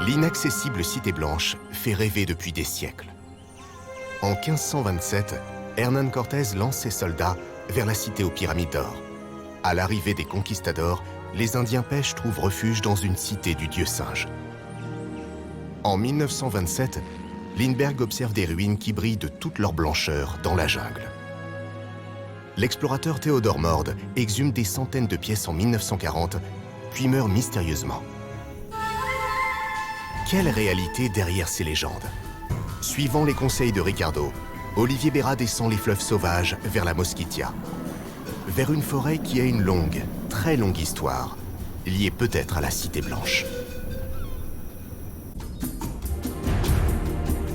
L'inaccessible Cité Blanche fait rêver depuis des siècles. En 1527, Hernán Cortés lance ses soldats vers la cité aux pyramides d'or. À l'arrivée des conquistadors, les Indiens pêches trouvent refuge dans une cité du dieu singe. En 1927, Lindbergh observe des ruines qui brillent de toute leur blancheur dans la jungle. L'explorateur Théodore Morde exhume des centaines de pièces en 1940, puis meurt mystérieusement. Quelle réalité derrière ces légendes? Suivant les conseils de Ricardo, Olivier Berra descend les fleuves sauvages vers la Mosquitia, vers une forêt qui a une longue, très longue histoire, liée peut-être à la Cité Blanche.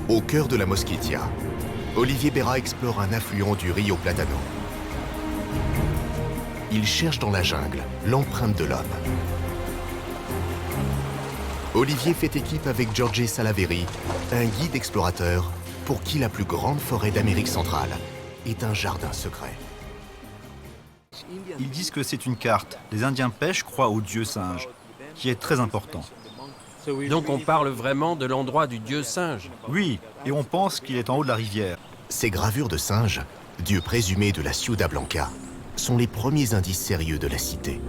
Au cœur de la Mosquitia, Olivier Berra explore un affluent du Rio Platano. Il cherche dans la jungle l'empreinte de l'homme. Olivier fait équipe avec Jorge Salaveri, un guide explorateur pour qui la plus grande forêt d'Amérique centrale est un jardin secret. Ils disent que c'est une carte. Les Indiens pêches croient au dieu singe, qui est très important. Donc on parle vraiment de l'endroit du dieu singe? Oui, et on pense qu'il est en haut de la rivière. Ces gravures de singes, dieu présumé de la Ciudad Blanca, sont les premiers indices sérieux de la cité.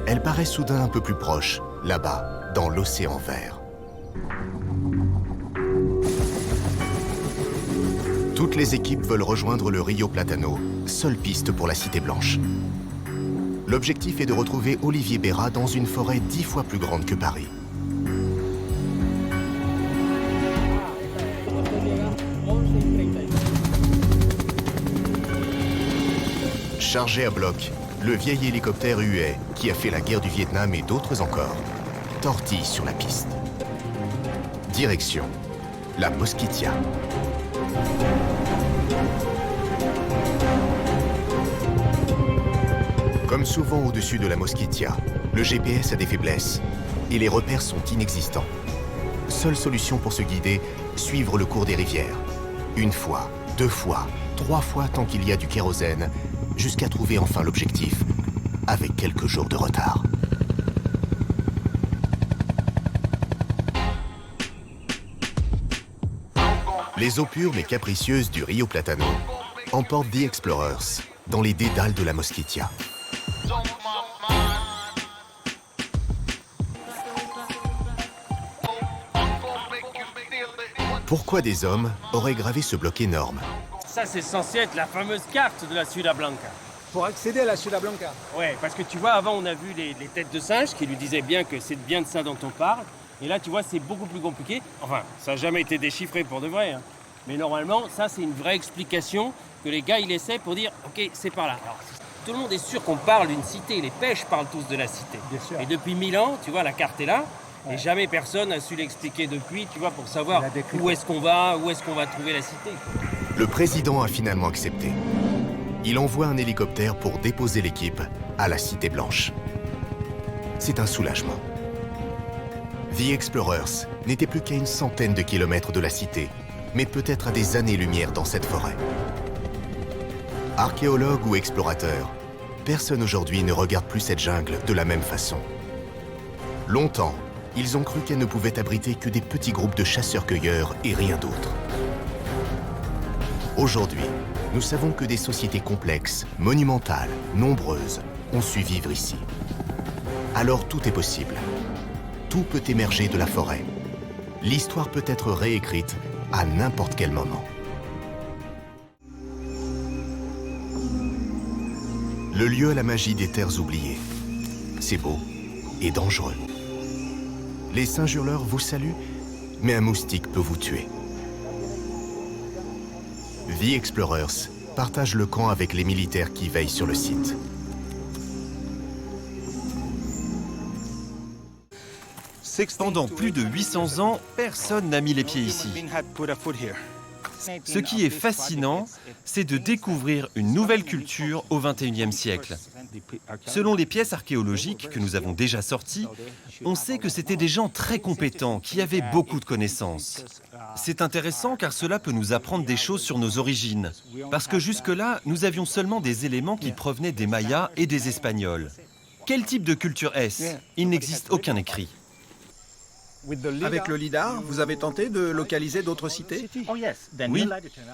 Elle paraît soudain un peu plus proche, là-bas, dans l'océan vert. Toutes les équipes veulent rejoindre le Rio Platano, seule piste pour la Cité Blanche. L'objectif est de retrouver Olivier Berra dans une forêt 10 fois plus grande que Paris. Chargé à bloc, le vieil hélicoptère Huey, qui a fait la guerre du Vietnam et d'autres encore, tortille sur la piste. Direction, la Mosquitia. Comme souvent au-dessus de la Mosquitia, le GPS a des faiblesses et les repères sont inexistants. Seule solution pour se guider, suivre le cours des rivières. Une fois, 2 fois, 3 fois tant qu'il y a du kérosène, jusqu'à trouver enfin l'objectif, avec quelques jours de retard. Les eaux pures mais capricieuses du Rio Platano emportent The Explorers dans les dédales de la Mosquitia. Pourquoi des hommes auraient gravé ce bloc énorme? Ça, c'est censé être la fameuse carte de la Ciudad Blanca. Pour accéder à la Ciudad Blanca. Ouais, parce que tu vois, avant, on a vu les têtes de singe qui lui disaient bien que c'est bien de ça dont on parle. Et là, tu vois, c'est beaucoup plus compliqué. Enfin, ça n'a jamais été déchiffré pour de vrai. Hein. Mais normalement, ça, c'est une vraie explication que les gars, ils essaient pour dire, OK, c'est par là. Alors, tout le monde est sûr qu'on parle d'une cité. Les pêches parlent tous de la cité. Bien sûr. Et depuis 1000 ans, tu vois, la carte est là. Ouais. Et jamais personne n'a su l'expliquer depuis, tu vois, pour savoir où est-ce qu'on va trouver la cité. Le président a finalement accepté. Il envoie un hélicoptère pour déposer l'équipe à la Cité Blanche. C'est un soulagement. The Explorers n'était plus qu'à une centaine de kilomètres de la cité, mais peut-être à des années-lumière dans cette forêt. Archéologues ou explorateurs, personne aujourd'hui ne regarde plus cette jungle de la même façon. Longtemps, ils ont cru qu'elle ne pouvait abriter que des petits groupes de chasseurs-cueilleurs et rien d'autre. Aujourd'hui, nous savons que des sociétés complexes, monumentales, nombreuses, ont su vivre ici. Alors tout est possible. Tout peut émerger de la forêt. L'histoire peut être réécrite à n'importe quel moment. Le lieu à la magie des terres oubliées. C'est beau et dangereux. Les singes hurleurs vous saluent, mais un moustique peut vous tuer. The Explorers partage le camp avec les militaires qui veillent sur le site. Pendant plus de 800 ans, personne n'a mis les pieds ici. Ce qui est fascinant, c'est de découvrir une nouvelle culture au XXIe siècle. Selon les pièces archéologiques que nous avons déjà sorties, on sait que c'étaient des gens très compétents, qui avaient beaucoup de connaissances. C'est intéressant car cela peut nous apprendre des choses sur nos origines. Parce que jusque-là, nous avions seulement des éléments qui provenaient des Mayas et des Espagnols. Quel type de culture est-ce? Il n'existe aucun écrit. Avec le LIDAR, vous avez tenté de localiser d'autres cités? Oui,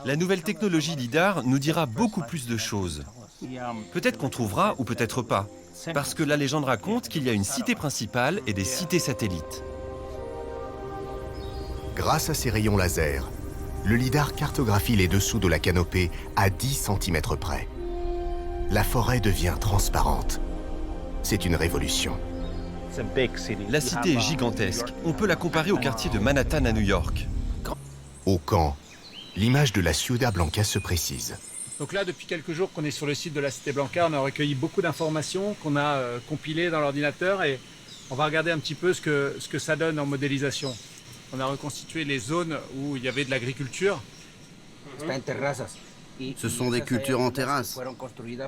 la nouvelle technologie LIDAR nous dira beaucoup plus de choses. Peut-être qu'on trouvera ou peut-être pas. Parce que la légende raconte qu'il y a une cité principale et des cités satellites. Grâce à ses rayons laser, le lidar cartographie les dessous de la canopée à 10 cm près. La forêt devient transparente. C'est une révolution. La cité est gigantesque. On peut la comparer au quartier de Manhattan à New York. Au camp, l'image de la Ciudad Blanca se précise. Donc là, depuis quelques jours qu'on est sur le site de la Cité Blanca, on a recueilli beaucoup d'informations qu'on a compilées dans l'ordinateur et on va regarder un petit peu ce que ça donne en modélisation. On a reconstitué les zones où il y avait de l'agriculture. Ce sont des cultures en terrasse.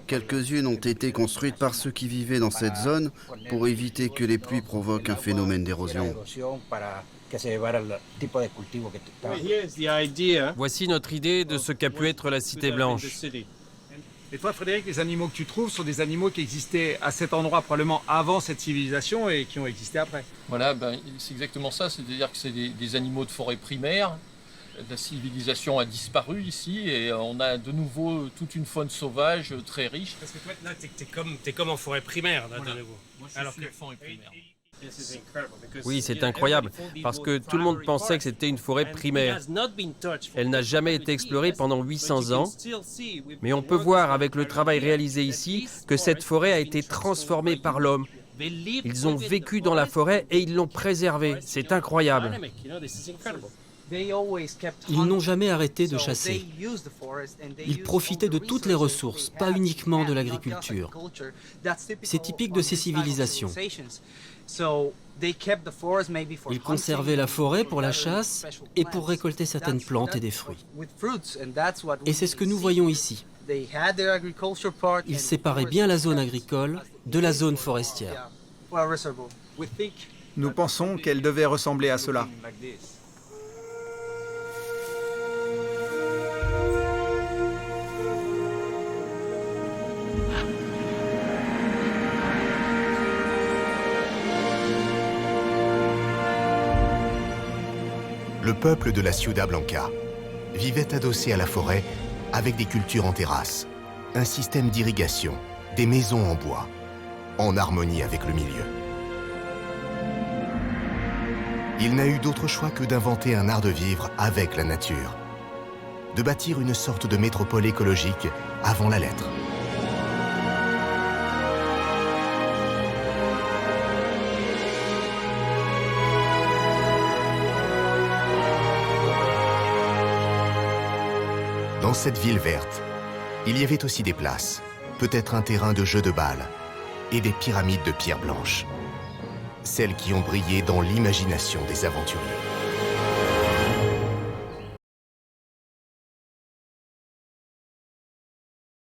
Quelques-unes ont été construites par ceux qui vivaient dans cette zone pour éviter que les pluies provoquent un phénomène d'érosion. Voici notre idée de ce qu'a pu être la Cité Blanche. Et toi, Frédéric, les animaux que tu trouves sont des animaux qui existaient à cet endroit probablement avant cette civilisation et qui ont existé après. Voilà, c'est exactement ça, c'est-à-dire que c'est des animaux de forêt primaire. La civilisation a disparu ici et on a de nouveau toute une faune sauvage très riche. Parce que toi, là, t'es comme en forêt primaire, là, Voilà. de nouveau. Moi, je Alors suis que- en forêt primaire. Oui, c'est incroyable, parce que tout le monde pensait que c'était une forêt primaire. Elle n'a jamais été explorée pendant 800 ans, mais on peut voir avec le travail réalisé ici que cette forêt a été transformée par l'homme. Ils ont vécu dans la forêt et ils l'ont préservée. C'est incroyable. Ils n'ont jamais arrêté de chasser. Ils profitaient de toutes les ressources, pas uniquement de l'agriculture. C'est typique de ces civilisations. Ils conservaient la forêt pour la chasse et pour récolter certaines plantes et des fruits. Et c'est ce que nous voyons ici. Ils séparaient bien la zone agricole de la zone forestière. Nous pensons qu'elle devait ressembler à cela. Le peuple de la Ciudad Blanca vivait adossé à la forêt avec des cultures en terrasse, un système d'irrigation, des maisons en bois, en harmonie avec le milieu. Il n'a eu d'autre choix que d'inventer un art de vivre avec la nature, de bâtir une sorte de métropole écologique avant la lettre. Dans cette ville verte, il y avait aussi des places, peut-être un terrain de jeu de balles et des pyramides de pierre blanche, celles qui ont brillé dans l'imagination des aventuriers.